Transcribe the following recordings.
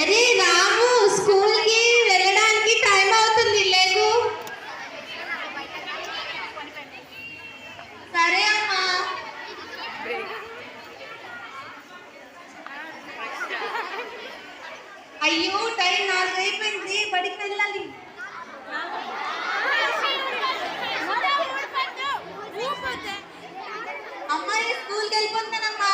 అరే రాము, స్కూల్ కి వెళ్ళడానికి టైం అవుతుంది, లేకు. సరే అమ్మా. అయ్యో, టైం 4 అయిపోయింది, బడికి వెళ్ళాలి. అమ్మాయి స్కూల్కి వెళ్ళిపోతానమ్మా.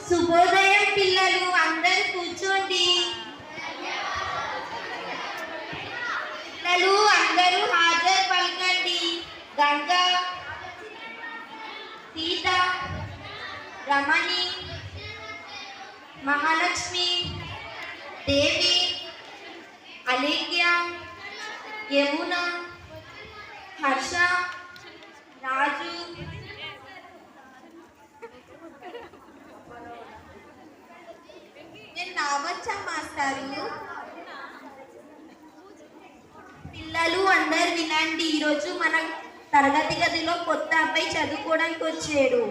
శుభోదయం పిల్లలు, అందరూ కూర్చోండి. పిల్లలు అందరూ హాజరు పలకండి. గంగా, సీత, రమణి, మహాలక్ష్మి, దేవి, అలేఖ్య, యమున, హర్ష, రాజు, నేను రావచ్చా మాస్టారు? పిల్లలు అందరు వినండి, ఈరోజు మన తరగతి గదిలో కొత్త అబ్బాయి చదువుకోవడానికి వచ్చాడు.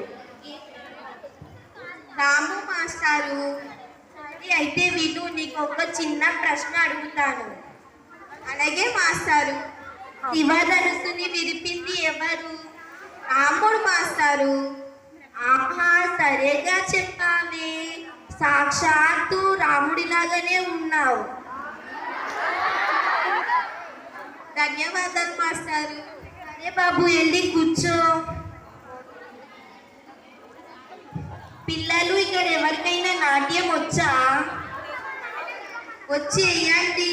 రాము మాస్టారు. అయితే విను, నీకు ఒక చిన్న ప్రశ్న అడుగుతాను. అలాగే మాస్టారు. శివధనుస్సుని విరిపింది ఎవరు? రాముడు మాస్టారు. ఆహా, సరిగా చెప్పావే, సాక్షాత్తు రాముడిలాగానే ఉన్నావు. ధన్యవాదాలు మాస్టారు. అరే బాబు, వెళ్ళి కూర్చో. పిల్లలు, ఇక్కడ ఎవరికైనా నాట్యం వచ్చా? వచ్చి వేయండి.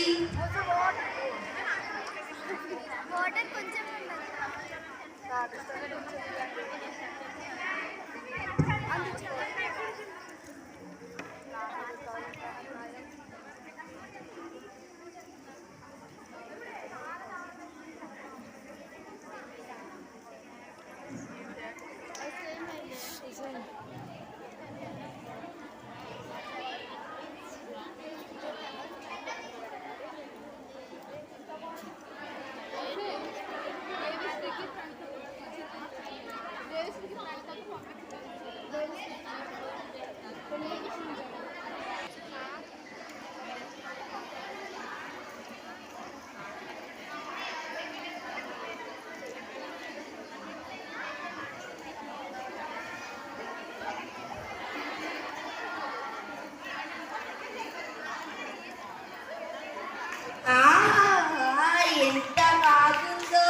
ఎంత బాగుందో!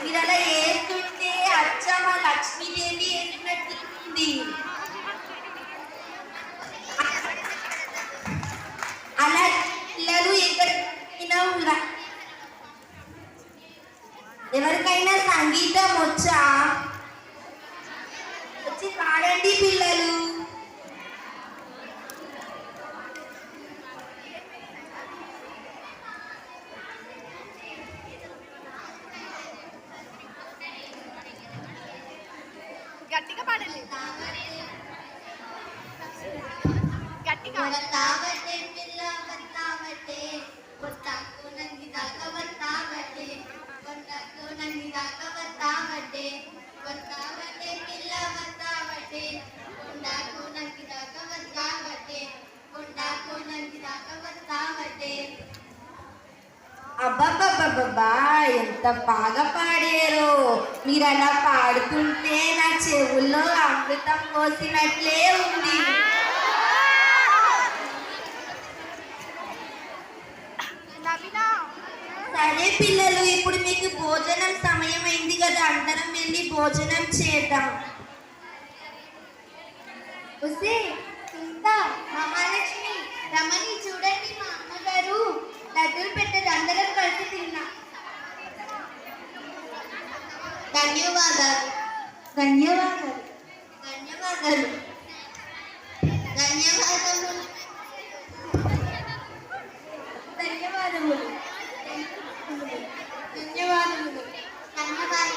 మీరు అలా వేస్తుంటే అచ్చమ్మ లక్ష్మీదేవి వేసినట్టుంది. అలా పిల్లలు ఎక్కడైనా ఎవరికైనా సంగీతం వచ్చా? వచ్చి పాడండి పిల్లలు. గట్టిగా పాడండి. గట్టిగా. వస్తావటే పిల్ల వస్తావటే, వస్తాకు నంది దాకా వస్తావటే, వస్తాకు నంది దాకా వస్తావటే, వస్తావటే పిల్ల వస్తావటే, కొండాకు నంది దాకా వస్తావటే, కొండాకు నంది దాకా వస్తావటే. అబ్బాబ్బాబ్బా, ఎంత బాగా పాడారు! మీరు అలా పాడుతుంటే నా చెవుల్లో అమృతం పోసినట్లే ఉంది. సరే పిల్లలు, ఇప్పుడు మీకు భోజనం సమయం అయింది కదా, అందరం వెళ్ళి భోజనం చేద్దాం. వస్తే ఇంకా మహాలక్ష్మి రమణి చూడండి, మా అమ్మగారు లడ్డూలు పెట్టదు, అందరం కలిసి తిన్నా. ధన్యవాదాలు ధన్యవాదాలు ధన్యవాదాలు ధన్యవాదములు ధన్యవాదములు ధన్యవాదములు ధన్యవాదాలు.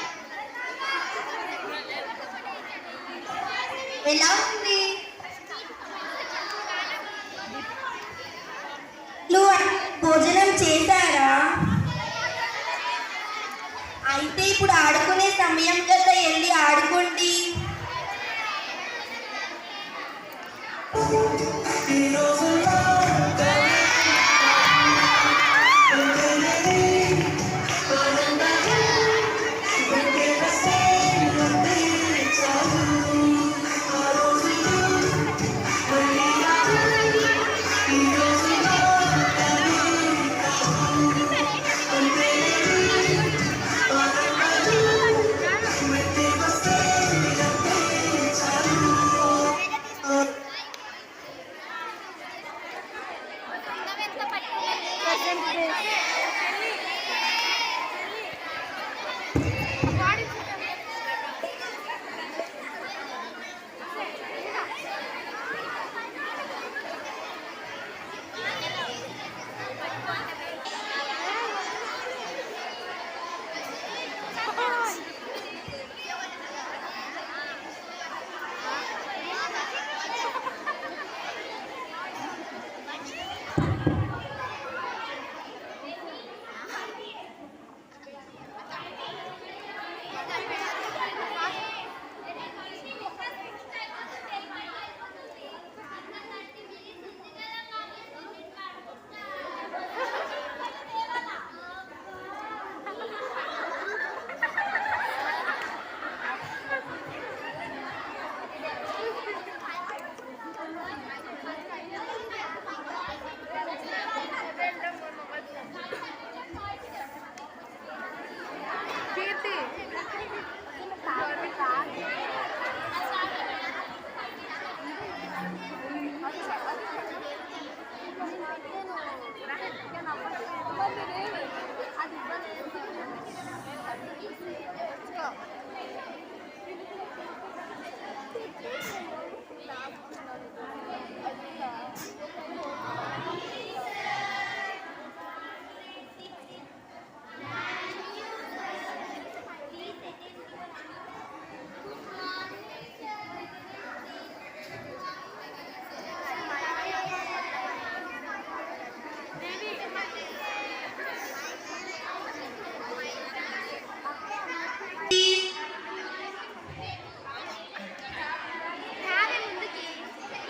ఎలా ఉంది? భోజనం చేశారా? అయితే ఇప్పుడు ఆడుకునే సమయం కదా, వెళ్ళి ఆడుకోండి.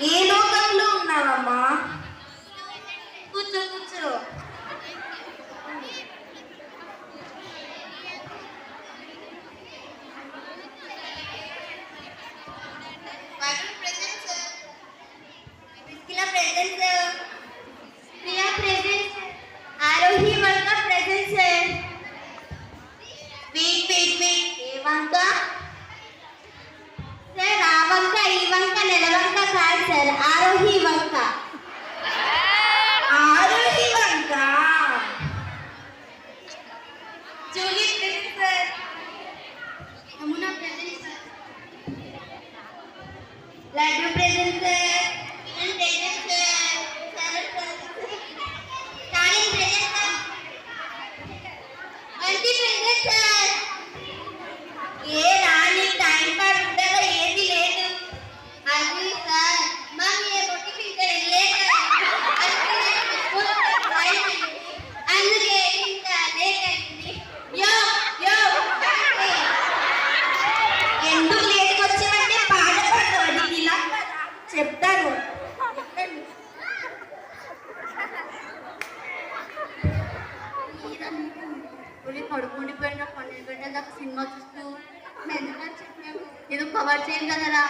ఏ లోకంలో ఉన్నావమ్మా? కూర్చో కూర్చో. ప్రియా ప్రెజెంట్. ఆరోహి వంక ప్రెజెంట్ సార్. వెయిట్. ఏ వంక? సార్ ఆ వంక ఈ వంక నెలవంక కాదు sir, Aarohi Vanka. Aarohi Vanka. Julie present sir. Yamuna present sir. Laddu present sir. నేను present sir. Sir Stalin present sir. Bunty present sir. ఏ రాని టైం పాస్ ఉండగా ఏది లేదు. అది సార్ మమ్మీ ఏ బొట్టి ఫిల్టర్ లేక అందుకే ఇంకా లేట్ అయింది. యో ఎందుకు లేట్కి వచ్చామంటే పాట పాడతావు. ఇలా చెప్తాను. పడుకుండిపోయిన 12 గంటల దాకా సినిమా చూస్తూ మెదడు చెప్పాము, ఏదో కవర్ చేయాలి కదరా.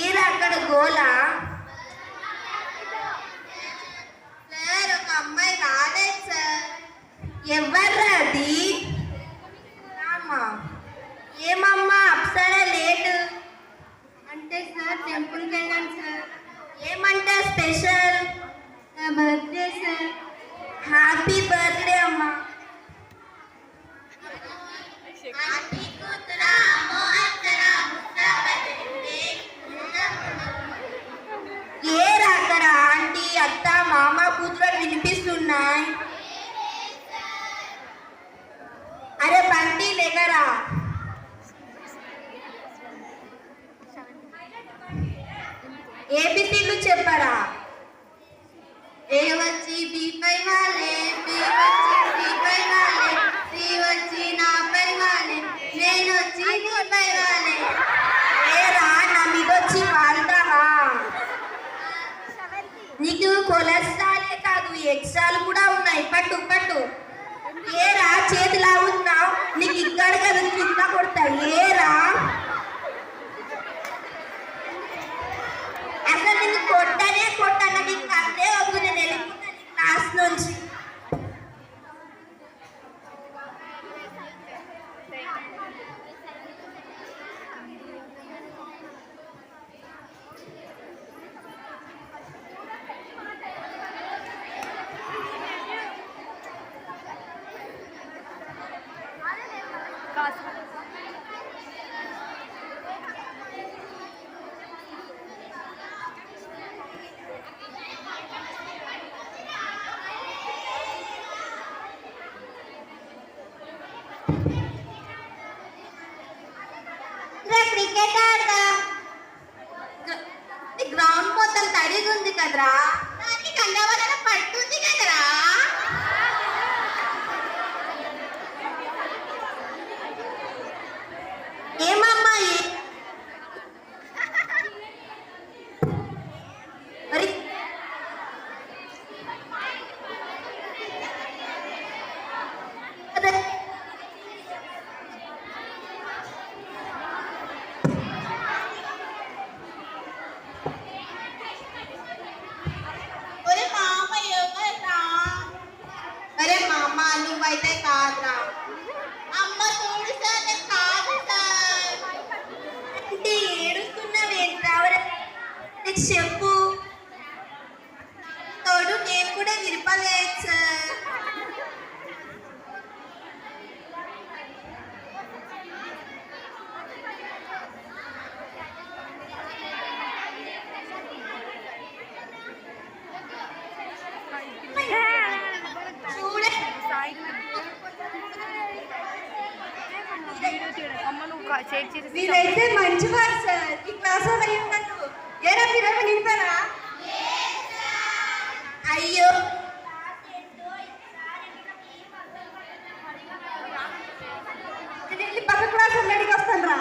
ఏరా అక్కడ గోలా? Birthday sir. హ్యాపీ బర్త్డే అమ్మా. ఏ అక్కడ ఆంటీ అత్త మామ కూతురు వినిపిస్తున్నాయి. అరే బంటి లేకరా. ఏబిసిలు చెప్పరా. ఏ వచ్చి బీపై వాలే, బి వచ్చి బీపై వాలే, సి వచ్చి నాపై వాలే, నేను వచ్చి నీపై వాలే. ఏరా నా మీదొచ్చి వాళ్తావా. నీకు కొలెస్ట్రాలే కాదు ఎక్స్ట్రాలు కూడా ఉన్నాయి. పట్టు పట్టు. ఏరా చేతి లాగుతున్నావు. నీకు ఇక్కడ కదా కింద కొడతావు. ఏరా అసలు నిన్ను కొట్టనే కొట్టాను. నీకు అదే వద్దు. నేను వెళ్ళిపోతాను క్లాస్ నుంచి. క్రికెట్ ఆడదాం. గ్రౌండ్ మొత్తం తడిగా ఉంది కదరా. దానికి కండవలన పడుతుంది కదరా. ఏమమ్మా మరి ఒరే మామ ఎవరా. అరే మా అమ్మ నువ్వైతే కాదురా. అమ్మ చూడు సార్, నేను కాదు సార్. అంటే ఏడుస్తున్నావేంట్రా. నీకు చెప్పు. తోడు నేను కూడా విరపలేదు సార్. చూడే వీళ్ళైతే మంచివారు సార్. ఈ క్లాస్ అయి ఉండదు. ఏరా మీరు నింపారా? అయ్యో నేను వెళ్ళి పక్క క్లాస్ రెడీకి వస్తాను రా.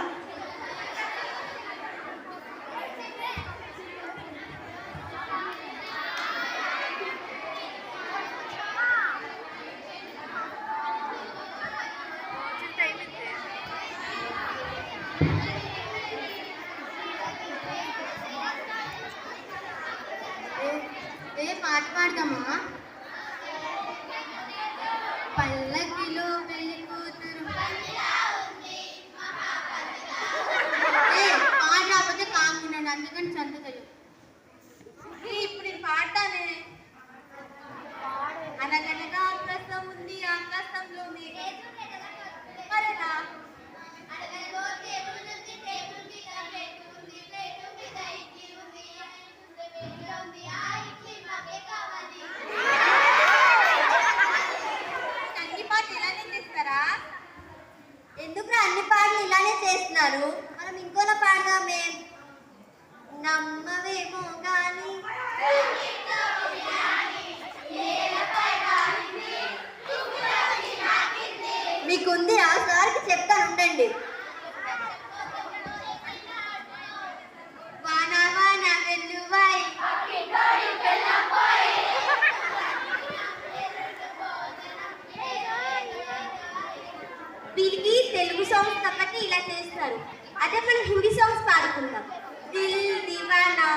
ఏ పాట పాడదామా. పల్లకిలో పెళ్లి కూతురు పాట రాకపోతే కామున్నాడు, అందుకని సంతకలు. ఇప్పుడు ఈ పాటనే. అనగనగా ఆకాశం ఉంది, ఆకాశంలో మరేనా అన్ని పాటలు ఇలానే చేస్తారా. ఎందుకు అన్ని పాటలు ఇలానే చేస్తున్నారు. మనం ఇంకోలా పాడదామే. నమ్మవేమో కానీ మీకుంది. ఆ సార్కి చెప్తాను ఉండండి. వాన వాన వెల్లువాయి వీళ్ళకి తెలుగు సాంగ్స్ కాబట్టి ఇలా చేస్తారు. అదే మనం హిందీ సాంగ్స్ పాడుకుందాం. Dil Deewana.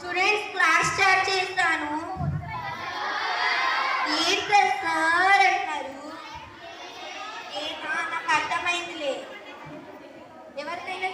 Students class start చేస్తాను. ఏంట్రా సార్ అంటారు. ఏనా అర్థమైందిలే. ఎవరికైనా